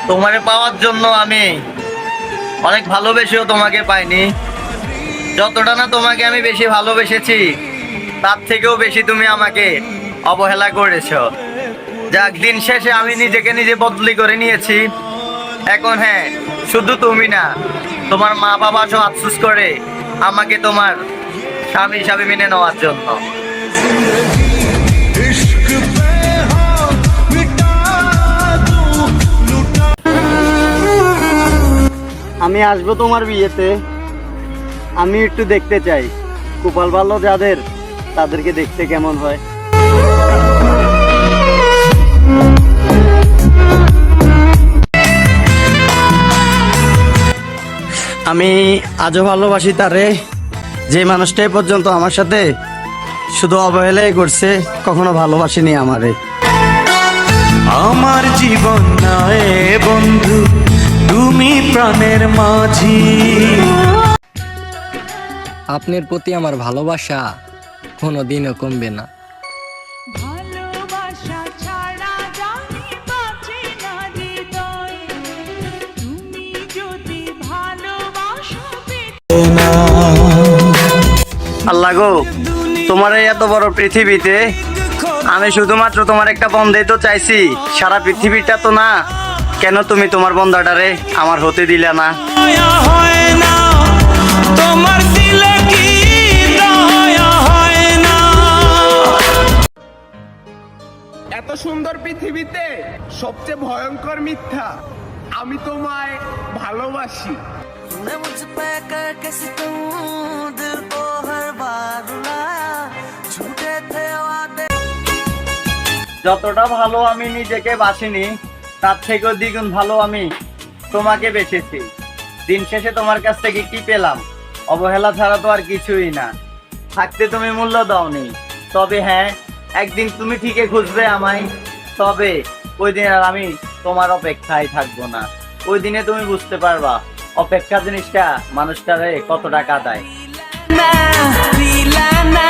তোমারে পাওয়ার জন্য আমি অনেক ভালোবেসেও তোমাকে পাইনি। যতটা না তোমাকে আমি বেশি ভালোবেসেছি, তার থেকেও বেশি তুমি আমাকে অবহেলা করেছো। যাক, দিন শেষে আমি নিজেকে নিজে বদলি করে নিয়েছি। এখন হ্যাঁ, শুধু তুমি না, তোমার মা বাবা সব আফসোস করে আমাকে তোমার স্বামী হিসাবে মেনে নেওয়ার জন্য। আমি আসবো তোমার বিয়েতে। আমি একটু দেখতে চাই কপাল ভালো যাদের, তাদেরকে দেখতে কেমন হয়। আমি আজও ভালোবাসি তারে, যে মানুষটাই পর্যন্ত আমার সাথে শুধু অবহেলাই করছে, কখনো ভালোবাসেনি আমারে। আমার জীবন নয় বন্ধু, তুমি প্রাণের মাঝি। আপনার প্রতি আমার ভালোবাসা কোনোদিনও কমবে না। ভালোবাসা ছাড়া জানি বাঁচে না হৃদয়, তুমি যদি ভালোবাসো আল্লাহ গো, তোমার এই এত বড় পৃথিবীতে আমি শুধুমাত্র তোমার একটা বন্ধাই তো চাইছি, সারা পৃথিবীটা তো না। কেন তুমি তোমার বন্ধাটারে আমার হতে দিলে না? দয়া হয় না তোমার দিলে, কি দয়া হয় না? এত সুন্দর পৃথিবীতে সবচেয়ে ভয়ঙ্কর মিথ্যা, আমি তোমায় ভালোবাসি। যতটা ভালো আমি নিজেকে বাসিনি, তার থেকেও দ্বিগুণ ভালো আমি তোমাকে বেঁচেছি। দিন শেষে তোমার কাছ থেকে কি পেলাম? অবহেলা ছাড়া তো আর কিছুই না। থাকতে তুমি মূল্য দাওনি, তবে হ্যাঁ, একদিন তুমি ঠিকই খুঁজবে আমায়। তবে ওই দিন আর আমি তোমার অপেক্ষায় থাকবো না। ওই দিনে তুমি বুঝতে পারবা অপেক্ষা জিনিসটা মানুষটারে কত টাকা দেয়। না দিলা না